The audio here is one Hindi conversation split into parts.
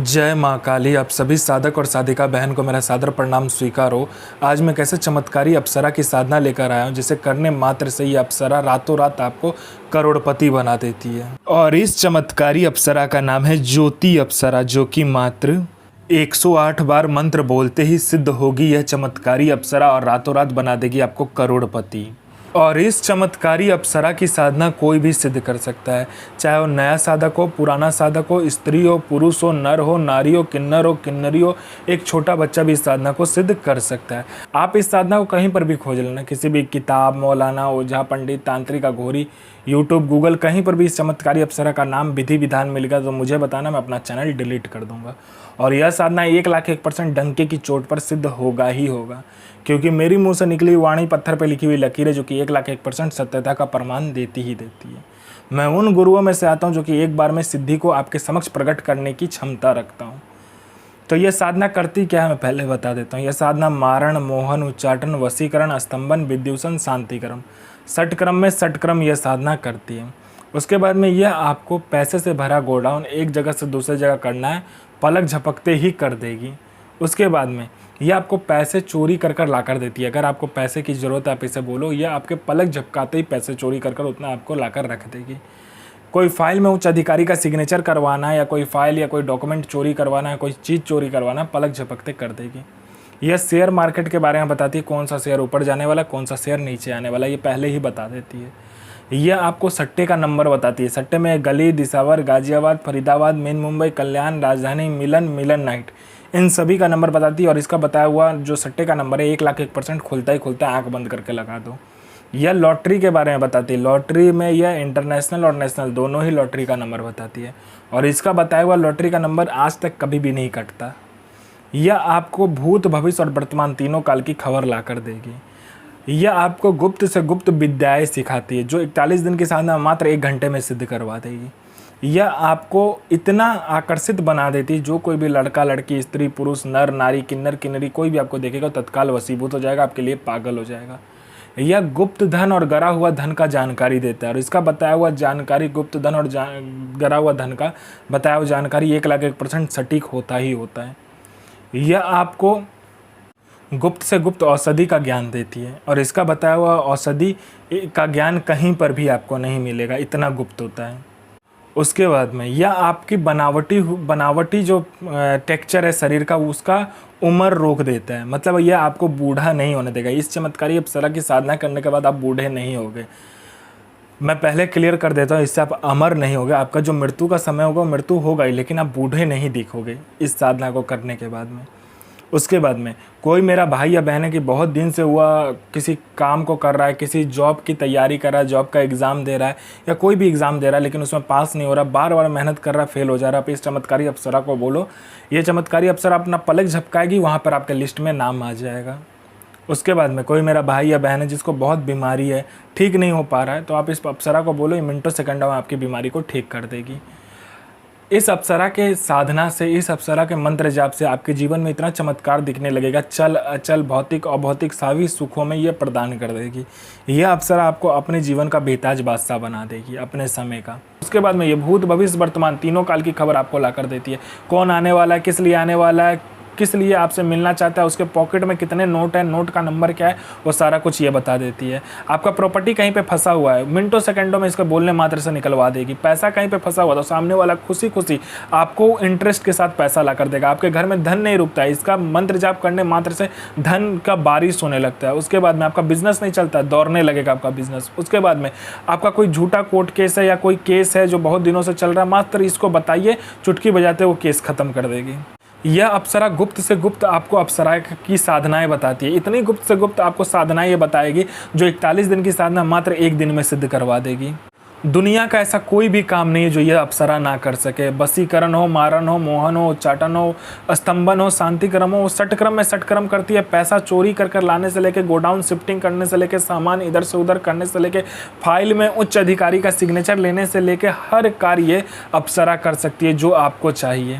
जय माँ काली। आप सभी साधक और साधिका बहन को मेरा सादर प्रणाम स्वीकार हो। आज मैं कैसे चमत्कारी अप्सरा की साधना लेकर आया हूँ जिसे करने मात्र से ये अप्सरा रातों रात आपको करोड़पति बना देती है। और इस चमत्कारी अप्सरा का नाम है ज्योति अप्सरा, जो कि मात्र 108 बार मंत्र बोलते ही सिद्ध होगी यह चमत्कारी अप्सरा और रातों रात बना देगी आपको करोड़पति। और इस चमत्कारी अप्सरा की साधना कोई भी सिद्ध कर सकता है, चाहे वो नया साधक हो, पुराना साधक हो, स्त्री हो, पुरुष हो, नर हो, नारी हो, किन्नर हो, किन्नरी हो, एक छोटा बच्चा भी इस साधना को सिद्ध कर सकता है। आप इस साधना को कहीं पर भी खोज लेना, किसी भी किताब, मौलाना, ओझा, पंडित, तांत्रिक, अघोरी, यूट्यूब, गूगल, कहीं पर भी इस चमत्कारी अप्सरा का नाम विधि विधान मिलेगा तो मुझे बताना, मैं अपना चैनल डिलीट कर दूंगा। और यह साधना 1,01% डंके की चोट पर सिद्ध होगा ही होगा, क्योंकि मेरी मुंह से निकली वाणी पत्थर पर लिखी हुई लकीरें जो कि 1,01% सत्यता का प्रमाण देती ही देती है। मैं उन गुरुओं में से आता हूं जो कि एक बार में सिद्धि को आपके समक्ष प्रकट करने की क्षमता रखता हूं। तो यह साधना करती क्या है मैं पहले बता देता हूँ। यह साधना मारण, मोहन, उच्चाटन, वशीकरण, स्तंभन, विद्युषण, शांतिक्रम, षटक्रम में षटक्रम यह साधना करती है। उसके बाद में यह आपको पैसे से भरा गोडाउन एक जगह से दूसरी जगह करना है, पलक झपकते ही कर देगी। उसके बाद में यह आपको पैसे चोरी कर कर ला कर देती है। अगर आपको पैसे की ज़रूरत है आप इसे बोलो, यह आपके पलक झपकाते ही पैसे चोरी कर कर उतना आपको ला कर रख देगी। कोई फाइल में उच्च अधिकारी का सिग्नेचर करवाना है, या कोई फाइल या कोई डॉक्यूमेंट चोरी करवाना है, कोई चीज़ चोरी करवाना है, पलक झपकते कर देगी। यह शेयर मार्केट के बारे में बताती है, कौन सा शेयर ऊपर जाने वाला, कौन सा शेयर नीचे आने वाला, ये पहले ही बता देती है। यह आपको सट्टे का नंबर बताती है। सट्टे में गली, दिसावर, गाजियाबाद, फरीदाबाद, मेन मुंबई, कल्याण, राजधानी, मिलन, मिलन नाइट, इन सभी का नंबर बताती है। और इसका बताया हुआ जो सट्टे का नंबर है 1,01% खुलता ही खुलता है, आँख बंद करके लगा दो। यह लॉटरी के बारे में बताती है। लॉटरी में यह इंटरनेशनल और नेशनल दोनों ही लॉटरी का नंबर बताती है। और इसका बताया हुआ लॉटरी का नंबर आज तक कभी भी नहीं कटता। यह आपको भूत, भविष्य और वर्तमान तीनों काल की खबर ला कर देगी। यह आपको गुप्त से गुप्त विद्याएं सिखाती है, जो 41 दिन की साधना मात्र 1 घंटे में सिद्ध करवा देगी। यह आपको इतना आकर्षित बना देती है, जो कोई भी लड़का, लड़की, स्त्री, पुरुष, नर, नारी, किन्नर, किन्नरी कोई भी आपको देखेगा तत्काल वशीभूत हो जाएगा, आपके लिए पागल हो जाएगा। यह गुप्त धन और गरा हुआ धन का जानकारी देता है। और इसका बताया हुआ जानकारी, गुप्त धन और गरा हुआ धन का बताया हुआ जानकारी 1,01% सटीक होता ही होता है। यह आपको गुप्त से गुप्त औषधि का ज्ञान देती है। और इसका बताया हुआ औषधि का ज्ञान कहीं पर भी आपको नहीं मिलेगा, इतना गुप्त होता है। उसके बाद में यह आपकी बनावटी जो टेक्सचर है शरीर का, उसका उम्र रोक देता है। मतलब यह आपको बूढ़ा नहीं होने देगा। इस चमत्कारी अप्सरा की साधना करने के बाद आप बूढ़े नहीं होगे। मैं पहले क्लियर कर देता हूँ, इससे आप अमर नहीं होगे। आपका जो मृत्यु का समय होगा मृत्यु होगा ही, लेकिन आप बूढ़े नहीं दिखोगे इस साधना को करने के बाद में। उसके बाद में कोई मेरा भाई या बहन है कि बहुत दिन से हुआ किसी काम को कर रहा है, किसी जॉब की तैयारी कर रहा है, जॉब का एग्ज़ाम दे रहा है या कोई भी एग्ज़ाम दे रहा है, लेकिन उसमें पास नहीं हो रहा, बार बार मेहनत कर रहा है, फेल हो जा रहा है। आप इस चमत्कारी अप्सरा को बोलो, ये चमत्कारी अप्सरा अपना पलक झपकाएगी, वहाँ पर आपके लिस्ट में नाम आ जाएगा। उसके बाद में कोई मेरा भाई या बहन है जिसको बहुत बीमारी है, ठीक नहीं हो पा रहा है, तो आप इस अप्सरा को बोलो, ये मिनटों सेकंडों में आपकी बीमारी को ठीक कर देगी। इस अप्सरा के साधना से, इस अप्सरा के मंत्र जाप से आपके जीवन में इतना चमत्कार दिखने लगेगा, चल अचल, भौतिक अभौतिक सभी सुखों में ये प्रदान कर देगी। यह अप्सरा आपको अपने जीवन का बेताज बादशाह बना देगी, अपने समय का। उसके बाद में ये भूत, भविष्य, वर्तमान तीनों काल की खबर आपको ला कर देती है। कौन आने वाला है, किस लिए आने वाला है, किस लिए आपसे मिलना चाहता है, उसके पॉकेट में कितने नोट है, नोट का नंबर क्या है, वो सारा कुछ ये बता देती है। आपका प्रॉपर्टी कहीं पे फंसा हुआ है, मिनटों सेकंडों में इसको बोलने मात्र से निकलवा देगी। पैसा कहीं पे फंसा हुआ तो सामने वाला खुशी खुशी आपको इंटरेस्ट के साथ पैसा ला कर देगा। आपके घर में धन नहीं रुकता है, इसका मंत्र जाप करने मात्र से धन का बारिश होने लगता है। उसके बाद में आपका बिजनेस नहीं चलता, दौड़ने लगेगा आपका बिजनेस। उसके बाद में आपका कोई झूठा कोर्ट केस है या कोई केस है जो बहुत दिनों से चल रहा है, मात्र इसको बताइए, चुटकी बजाते वो केस खत्म कर देगी। यह अप्सरा गुप्त से गुप्त आपको अप्सरा की साधनाएं बताती है। इतनी गुप्त से गुप्त आपको साधनाएं ये बताएगी जो 41 दिन की साधना मात्र 1 दिन में सिद्ध करवा देगी। दुनिया का ऐसा कोई भी काम नहीं है जो यह अप्सरा ना कर सके। वशीकरण हो, मारण हो, मोहन हो, उच्चाटन हो, स्तंभन हो, शांतिक्रम हो, षटक्रम में षटक्रम करती है। पैसा चोरी कर कर लाने से लेके, गोडाउन शिफ्टिंग करने से लेके, सामान इधर से उधर करने से लेके, फाइल में उच्च अधिकारी का सिग्नेचर लेने से लेके हर कार्य अप्सरा कर सकती है जो आपको चाहिए।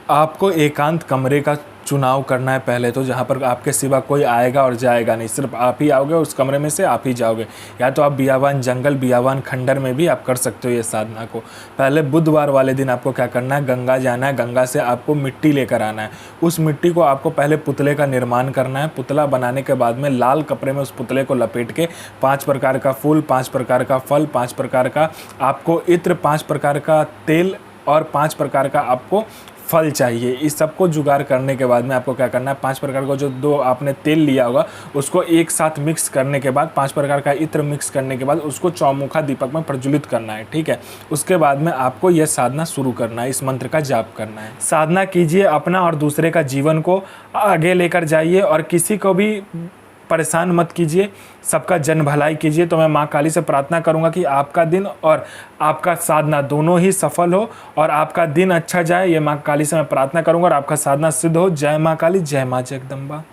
आपको एकांत कमरे का चुनाव करना है पहले तो, जहाँ पर आपके सिवा कोई आएगा और जाएगा नहीं, सिर्फ आप ही आओगे, उस कमरे में से आप ही जाओगे। या तो आप बियावान जंगल, बियावान खंडर में भी आप कर सकते हो ये साधना को। पहले बुधवार वाले दिन आपको क्या करना है, गंगा जाना है, गंगा से आपको मिट्टी लेकर आना है। उस मिट्टी को आपको पहले पुतले का निर्माण करना है। पुतला बनाने के बाद में लाल कपड़े में उस पुतले को लपेट के 5 प्रकार का फूल, 5 प्रकार का फल, 5 प्रकार का आपको इत्र, 5 प्रकार का तेल और 5 प्रकार का आपको फल चाहिए। इस सब को जुगाड़ करने के बाद में आपको क्या करना है, 5 प्रकार का जो 2 आपने तेल लिया होगा उसको एक साथ मिक्स करने के बाद, 5 प्रकार का इत्र मिक्स करने के बाद उसको चौमुखा दीपक में प्रज्वलित करना है, ठीक है। उसके बाद में आपको यह साधना शुरू करना है, इस मंत्र का जाप करना है। साधना कीजिए, अपना और दूसरे का जीवन को आगे लेकर जाइए और किसी को भी परेशान मत कीजिए, सबका जन भलाई कीजिए। तो मैं माँ काली से प्रार्थना करूँगा कि आपका दिन और आपका साधना दोनों ही सफल हो और आपका दिन अच्छा जाए। ये माँ काली से मैं प्रार्थना करूँगा और आपका साधना सिद्ध हो। जय माँ काली, जय माँ जगदम्बा।